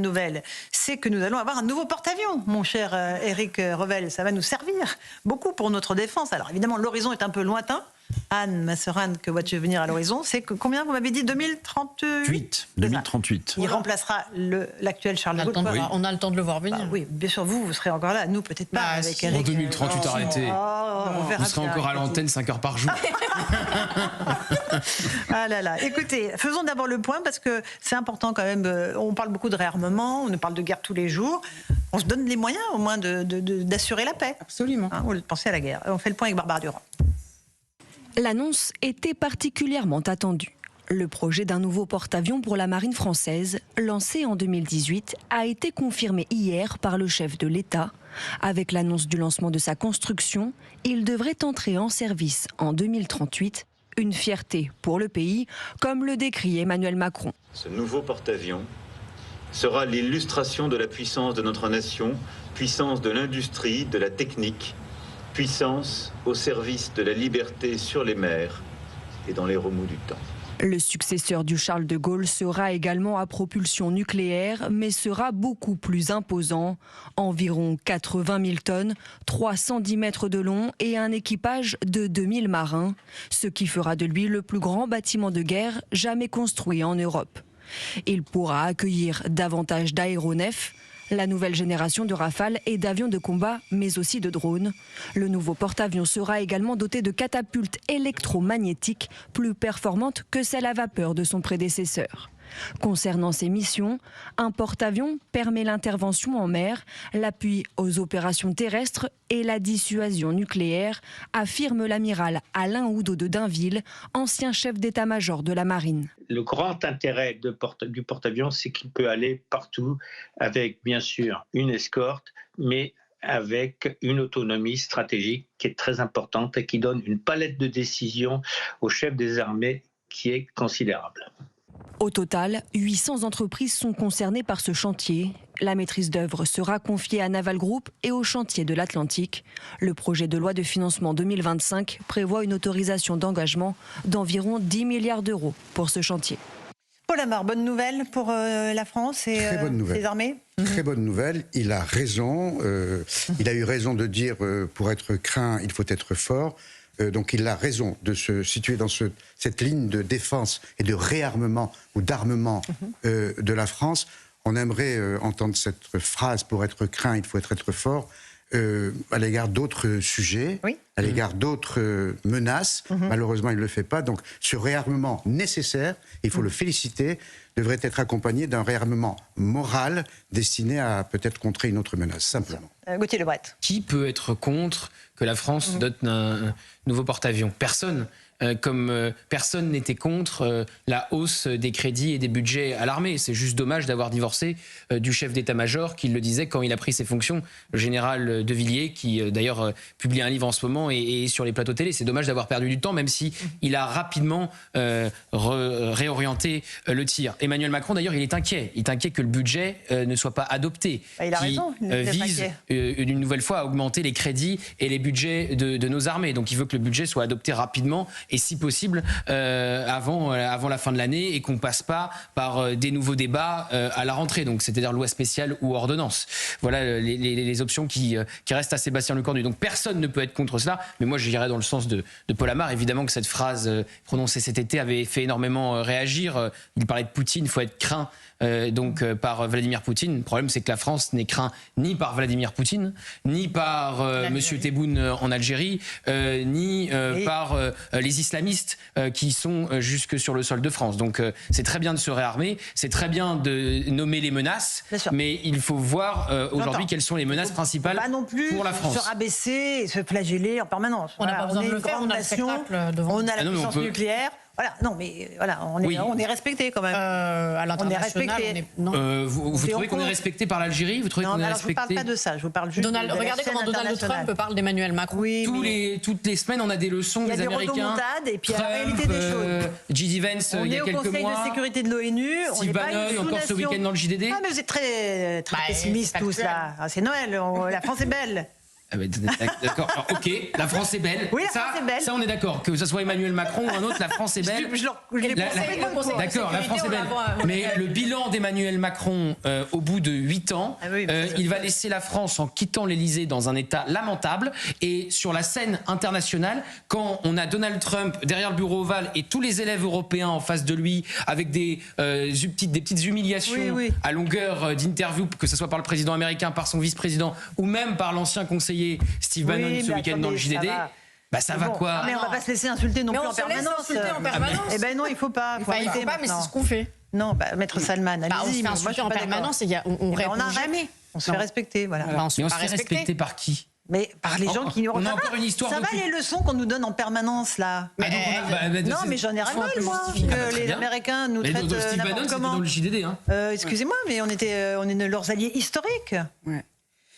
bonne nouvelle, c'est que nous allons avoir un nouveau porte-avions, mon cher Éric Revel. Ça va nous servir beaucoup pour notre défense. Alors évidemment, l'horizon est un peu lointain. Anne, ma sœur Anne, que vois-tu venir à l'horizon? C'est combien vous m'avez dit? 2038. 2038. Il remplacera l'actuel Charles de Gaulle. On a le temps de le voir venir. Bah, oui, bien sûr, vous serez encore là. Nous, peut-être pas avec Éric. En 2038, arrêtez. Vous serez encore à l'antenne 5 heures par jour. Ah là là. Écoutez, faisons d'abord le point parce que c'est important quand même. On parle beaucoup de réarmement, on nous parle de guerre tous les jours. On se donne les moyens au moins d'assurer la paix. Absolument. Hein, au lieu de penser à la guerre. On fait le point avec Barbara Durand. L'annonce était particulièrement attendue. Le projet d'un nouveau porte-avions pour la marine française, lancé en 2018, a été confirmé hier par le chef de l'État. Avec l'annonce du lancement de sa construction, il devrait entrer en service en 2038. Une fierté pour le pays, comme le décrit Emmanuel Macron. Ce nouveau porte-avions sera l'illustration de la puissance de notre nation, puissance de l'industrie, de la technique, puissance au service de la liberté sur les mers et dans les remous du temps. Le successeur du Charles de Gaulle sera également à propulsion nucléaire, mais sera beaucoup plus imposant. Environ 80 000 tonnes, 310 mètres de long et un équipage de 2000 marins. Ce qui fera de lui le plus grand bâtiment de guerre jamais construit en Europe. Il pourra accueillir davantage d'aéronefs, la nouvelle génération de Rafale et d'avions de combat, mais aussi de drones. Le nouveau porte-avions sera également doté de catapultes électromagnétiques plus performantes que celles à vapeur de son prédécesseur. Concernant ses missions, un porte-avions permet l'intervention en mer, l'appui aux opérations terrestres et la dissuasion nucléaire, affirme l'amiral Alain Oudot de Dainville, ancien chef d'état-major de la marine. Le grand intérêt du porte-avions, c'est qu'il peut aller partout avec, bien sûr, une escorte, mais avec une autonomie stratégique qui est très importante et qui donne une palette de décisions au chef des armées qui est considérable. Au total, 800 entreprises sont concernées par ce chantier. La maîtrise d'œuvre sera confiée à Naval Group et au chantier de l'Atlantique. Le projet de loi de financement 2025 prévoit une autorisation d'engagement d'environ 10 milliards d'euros pour ce chantier. Paul Amar, bonne nouvelle pour la France et ses armées? Très bonne nouvelle. Il a raison. Il a eu raison de dire pour être craint, il faut être fort. Donc il a raison de se situer dans cette ligne de défense et de réarmement ou d'armement de la France. On aimerait entendre cette phrase, pour être craint, il faut être fort, à l'égard d'autres sujets, à l'égard d'autres menaces. Malheureusement, il ne le fait pas. Donc ce réarmement nécessaire, il faut le féliciter, devrait être accompagné d'un réarmement moral destiné à peut-être contrer une autre menace, simplement. Gauthier Lebret. Qui peut être contre que la France dote un nouveau porte-avions? Personne. Comme personne n'était contre la hausse des crédits et des budgets à l'armée. C'est juste dommage d'avoir divorcé du chef d'état-major qui le disait quand il a pris ses fonctions, le général de Villiers, qui d'ailleurs publie un livre en ce moment et est sur les plateaux télé. C'est dommage d'avoir perdu du temps, même si il a rapidement réorienté le tir. Emmanuel Macron, d'ailleurs, il est inquiet. Il est inquiet que le budget ne soit pas adopté. Il a raison. Il vise une nouvelle fois à augmenter les crédits et les budgets de nos armées. Donc il veut que le budget soit adopté rapidement et si possible avant la fin de l'année et qu'on ne passe pas par des nouveaux débats à la rentrée, donc c'est-à-dire loi spéciale ou ordonnance. Voilà les options qui restent à Sébastien Lecornu. Donc personne ne peut être contre cela, mais moi j'irais dans le sens de Paul Amar. Évidemment que cette phrase prononcée cet été avait fait énormément réagir. Il parlait de Poutine, il faut être craint par Vladimir Poutine. Le problème, c'est que la France n'est craint ni par Vladimir Poutine, ni par Monsieur Tebboune en Algérie, ni par les islamistes qui sont jusque sur le sol de France. Donc c'est très bien de se réarmer, c'est très bien de nommer les menaces, mais il faut voir aujourd'hui quelles sont les menaces principales pas non plus pour la France. Se rabaisser et se flageller en permanence. On n'a pas besoin de le faire, on a le spectacle devant. On a la puissance nucléaire. Voilà, non, mais voilà, on est respecté quand même. À l'international, vous trouvez qu'on est respecté par l'Algérie? Vous trouvez qu'on est respecté? Je ne parle pas de ça, je vous parle juste regardez comment Donald Trump parle d'Emmanuel Macron. Oui, toutes les semaines, on a des leçons des Américains. Il y a des remontades, et puis Trump, la réalité des choses. J.D. Vance, il y a quelques mois. On est au Conseil de sécurité de l'ONU. Steve Bannon, encore ce week-end dans le JDD. Ah, mais vous êtes très pessimiste tous, là. C'est Noël, la France est belle. D'accord. Alors, ok, la France est belle. Oui, la France est belle. Ça, on est d'accord. Que ce soit Emmanuel Macron ou un autre, la France est belle. D'accord, la France est belle. Mais le bilan d'Emmanuel Macron, au bout de 8 ans, il va laisser la France en quittant l'Elysée dans un état lamentable. Et sur la scène internationale, quand on a Donald Trump derrière le bureau ovale et tous les élèves européens en face de lui, avec des petites humiliations à longueur d'interview, que ce soit par le président américain, par son vice-président ou même par l'ancien conseiller Steve Bannon ce week-end dans le JDD, ça va quoi? Mais on va pas se laisser insulter non plus en permanence. Eh ben non, il faut pas. Il faut pas, mais c'est ce qu'on fait. Non, Maître Salman, allez-y. On se fait insulter en permanence. On a jamais. On se fait respecter, voilà. Mais on se fait respecter par qui? Mais par les gens qui nous regardent. On a encore une histoire. Ça va les leçons qu'on nous donne en permanence là. Non, mais j'en ai ras-le-bol, moi. Que les Américains nous traitent n'importe comment. Dans le JDD, excusez-moi, mais on est leurs alliés historiques.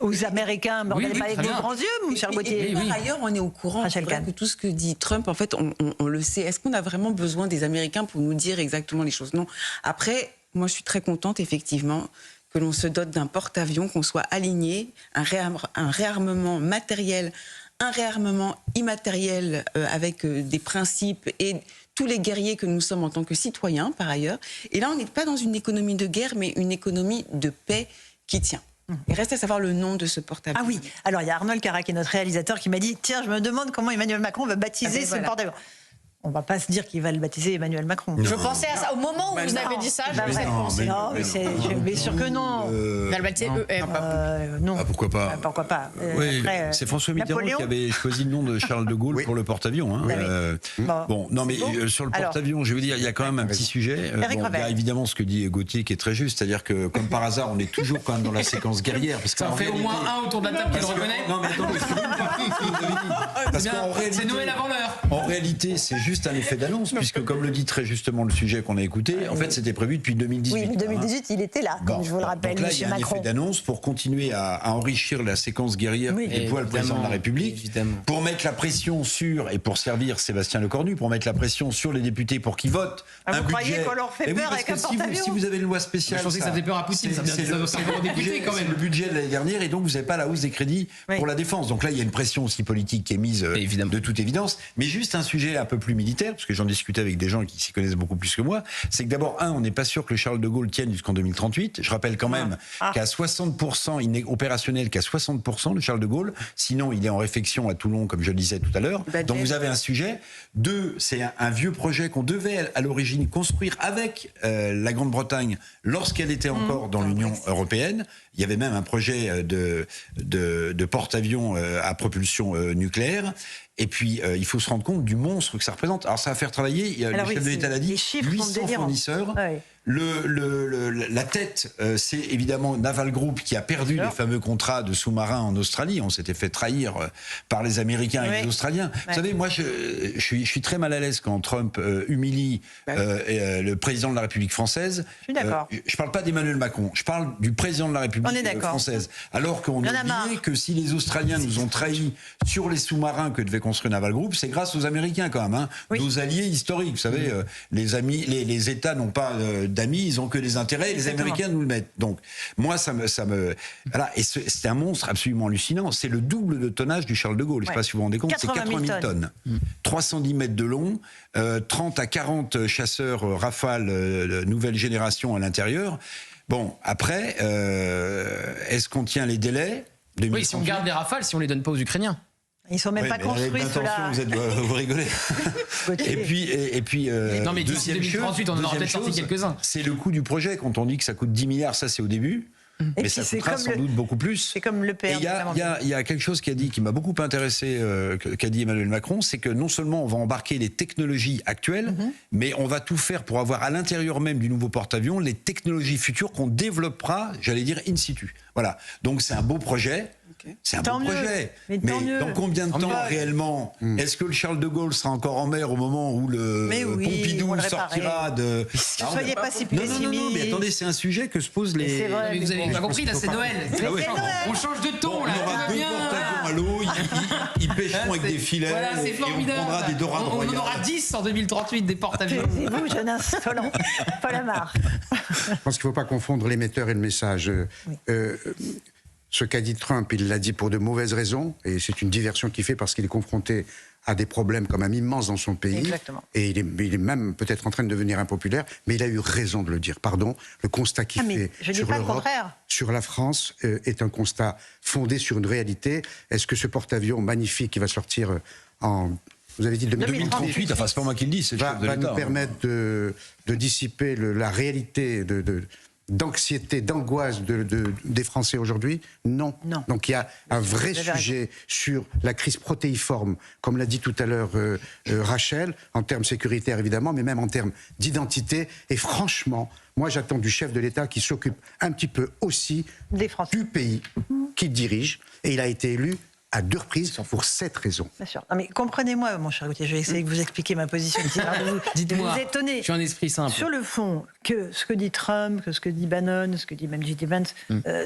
Aux Américains, on n'allait pas avec nos grands yeux, mon cher Gauthier. Par ailleurs, on est au courant que tout ce que dit Trump, en fait, on le sait. Est-ce qu'on a vraiment besoin des Américains pour nous dire exactement les choses? Non. Après, moi, je suis très contente, effectivement, que l'on se dote d'un porte-avions, qu'on soit aligné, un réarmement matériel, un réarmement immatériel avec des principes et tous les guerriers que nous sommes en tant que citoyens, par ailleurs. Et là, on n'est pas dans une économie de guerre, mais une économie de paix qui tient. Il reste à savoir le nom de ce porte-avions. Ah oui, alors il y a Arnold Cara, qui est notre réalisateur, qui m'a dit « Tiens, je me demande comment Emmanuel Macron va baptiser ce porte-avions ». On va pas se dire qu'il va le baptiser Emmanuel Macron. Je pensais à ça. Au moment où vous avez dit ça, je vous ai pensé. Non, mais bien sûr que non. Il va le baptiser non. Pourquoi pas? Pourquoi pas? Oui, c'est François Mitterrand qui avait choisi le nom de Charles de Gaulle pour le porte-avions. Bon, non, mais sur le porte-avions, je vais vous dire, il y a quand même un petit sujet. Il y a évidemment ce que dit Gauthier qui est très juste, c'est-à-dire que, comme par hasard, on est toujours quand même dans la séquence guerrière. Ça en fait au moins un autour de la table qui le reconnaît. Non, mais attendez, c'est Noël avant l'heure. En réalité, c'est juste un effet d'annonce, puisque comme le dit très justement le sujet qu'on a écouté, en fait c'était prévu depuis 2018. Oui, 2018, il était là, comme je vous le rappelle, donc là, il y a un effet d'annonce pour continuer à enrichir la séquence guerrière que déploie le président de la République, pour mettre la pression sur, et pour servir Sébastien Lecornu, pour mettre la pression sur les députés pour qu'ils votent un budget. Vous croyez qu'on leur fait peur avec un porte-avions ? Si vous avez une loi spéciale... Je pensais que ça faisait peur à Poutine, c'est le budget de l'année dernière, et donc vous n'avez pas la hausse des crédits pour la défense. Donc là, il y a une pression aussi politique qui est mise de toute évidence, mais juste un sujet un peu plus militaire, parce que j'en discutais avec des gens qui s'y connaissent beaucoup plus que moi, c'est que d'abord, on n'est pas sûr que le Charles de Gaulle tienne jusqu'en 2038. Je rappelle quand même qu'à 60%, il n'est opérationnel qu'à 60%, le Charles de Gaulle. Sinon, il est en réfection à Toulon, comme je le disais tout à l'heure. Donc vous avez un sujet. Deux, c'est un vieux projet qu'on devait à l'origine construire avec la Grande-Bretagne lorsqu'elle était encore dans l'Union européenne. Il y avait même un projet de porte-avions à propulsion nucléaire. Et puis, il faut se rendre compte du monstre que ça représente. Alors, ça va faire travailler, le chef de l'État l'a dit, 800 fournisseurs. La tête, c'est évidemment Naval Group qui a perdu les fameux contrats de sous-marins en Australie. On s'était fait trahir par les Américains et les Australiens. Vous savez, moi, je suis très mal à l'aise quand Trump humilie le président de la République française. Je suis d'accord. Je parle pas d'Emmanuel Macron, je parle du président de la République française. Alors qu'on a oublié que si les Australiens nous ont trahis sur les sous-marins que devait construire Naval Group, c'est grâce aux Américains quand même, nos alliés historiques. Vous savez, les États n'ont pas d'amis, ils ont que des intérêts, et les Américains nous le mettent. Donc, moi, ça me voilà, et c'est un monstre absolument hallucinant. C'est le double de tonnage du Charles de Gaulle. Je ne sais pas si vous vous rendez compte, c'est 80 000 tonnes. 310 mètres de long, 30 à 40 chasseurs Rafale nouvelle génération à l'intérieur. Bon, après, est-ce qu'on tient les délais? Oui, si on garde les Rafales, si on les donne pas aux Ukrainiens. Ils sont même pas construits, ceux-là. Vous rigolez. et puis non, mais d'ici 2038, on en aura peut-être sorti quelques-uns. C'est le coût du projet. Quand on dit que ça coûte 10 milliards, ça c'est au début. Mais ça coûtera sans doute beaucoup plus. C'est comme le PR. Il y a quelque chose qui m'a beaucoup intéressé, qu'a dit Emmanuel Macron, c'est que non seulement on va embarquer les technologies actuelles, mais on va tout faire pour avoir à l'intérieur même du nouveau porte-avions les technologies futures qu'on développera, j'allais dire, in situ. Voilà. Donc c'est un beau projet. C'est un beau projet. Mais dans combien de temps réellement est-ce que le Charles de Gaulle sera encore en mer au moment où le Pompidou sortira de... Ne soyez pas si pessimiste. Non, mais attendez, c'est un sujet que se posent les... Mais vous avez pas compris, là c'est Noël. On change de ton, là. On aura 2 porte-avions à l'eau, ils pêcheront avec des filets. Voilà, c'est formidable. On prendra des dorades royales. On en aura 10 en 2038, des porte-avions. C'est vous, jeune insolent. Paul Amar. Je pense qu'il ne faut pas confondre l'émetteur et le message. ce qu'a dit Trump, il l'a dit pour de mauvaises raisons, et c'est une diversion qu'il fait parce qu'il est confronté à des problèmes quand même immenses dans son pays. Exactement. Et il est même peut-être en train de devenir impopulaire, mais il a eu raison de le dire. Pardon, le constat qu'il fait sur l'Europe, sur la France, est un constat fondé sur une réalité. Est-ce que ce porte-avions magnifique qui va sortir en... Vous avez dit 2038, enfin c'est pas moi qui le dis, c'est le chef de va l'État. nous permettre de dissiper la réalité d'anxiété, d'angoisse des Français aujourd'hui? Non. Donc il y a un vrai sujet sur la crise protéiforme, comme l'a dit tout à l'heure Rachel, en termes sécuritaires évidemment, mais même en termes d'identité. Et franchement, moi j'attends du chef de l'État qui s'occupe un petit peu aussi du pays qu'il dirige. Et il a été élu à 2 reprises pour cette raison. Bien sûr. Non, mais comprenez-moi, mon cher Gauthier, je vais essayer de vous expliquer ma position. Dites-moi, vous étonner. Je suis un esprit simple. Sur le fond, que ce que dit Trump, que ce que dit Bannon, ce que dit même J.D. Vance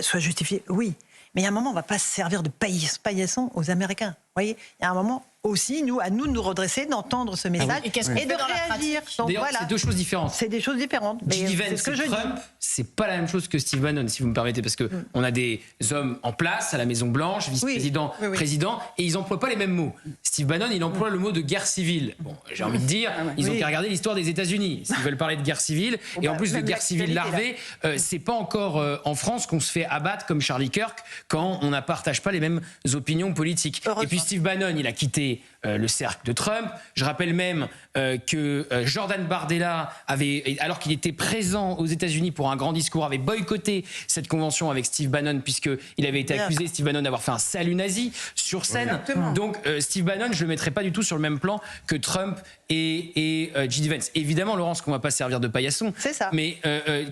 soit justifié, oui. Mais il y a un moment, on ne va pas se servir de paillasson aux Américains. Vous voyez, il y a un moment aussi, à nous de nous redresser, d'entendre ce message et de réagir. D'ailleurs, c'est 2 choses différentes. C'est des choses différentes. J.D. Vance et Trump, c'est pas la même chose que Steve Bannon, si vous me permettez, parce que on a des hommes en place à la Maison Blanche, vice-président, président, et ils n'emploient pas les mêmes mots. Steve Bannon, il emploie le mot de guerre civile. Bon, j'ai envie de dire, ils ont qu'à regarder l'histoire des États-Unis s'ils veulent parler de guerre civile. Et en plus de guerre civile larvée, c'est pas encore en France qu'on se fait abattre comme Charlie Kirk quand on ne partage pas les mêmes opinions politiques. Et puis Steve Bannon, il a quitté le cercle de Trump. Je rappelle même que Jordan Bardella avait, alors qu'il était présent aux États-Unis pour un grand discours, avait boycotté cette convention avec Steve Bannon puisqu'il avait été accusé, Steve Bannon, d'avoir fait un salut nazi sur scène. Exactement. Donc Steve Bannon, je le mettrais pas du tout sur le même plan que Trump et J.D. Vance. Évidemment, Laurence, qu'on va pas servir de paillasson. C'est ça. Mais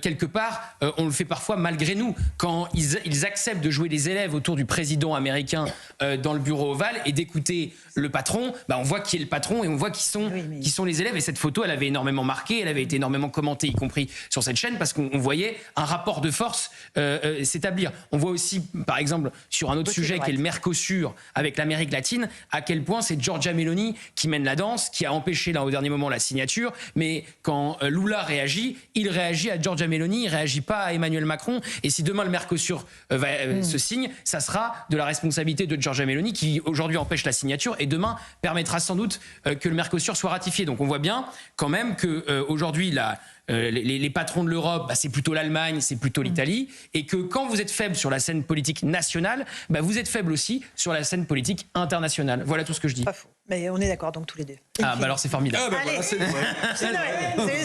quelque part, on le fait parfois malgré nous. Quand ils acceptent de jouer les élèves autour du président américain dans le bureau ovale et d'écouter le patron, on voit qui est le patron et on voit qui sont les élèves. Et cette photo, elle avait énormément marqué, elle avait été énormément commentée, y compris sur cette chaîne, parce qu'on voyait un rapport de force s'établir. On voit aussi, par exemple, sur un autre sujet qui est le Mercosur avec l'Amérique latine, à quel point c'est Giorgia Meloni qui mène la danse, qui a empêché là au dernier moment la signature. Mais quand Lula réagit, il réagit à Giorgia Meloni, il réagit pas à Emmanuel Macron. Et si demain le Mercosur se signe, ça sera de la responsabilité de Giorgia Meloni qui aujourd'hui empêche la signature et demain permettra sans doute que le Mercosur soit ratifié. Donc on voit bien quand même que aujourd'hui les patrons de l'Europe, c'est plutôt l'Allemagne, c'est plutôt l'Italie, et que quand vous êtes faible sur la scène politique nationale, vous êtes faible aussi sur la scène politique internationale. Voilà tout ce que je dis. Pas faux. Mais on est d'accord donc tous les deux. Alors c'est formidable. Allez, c'est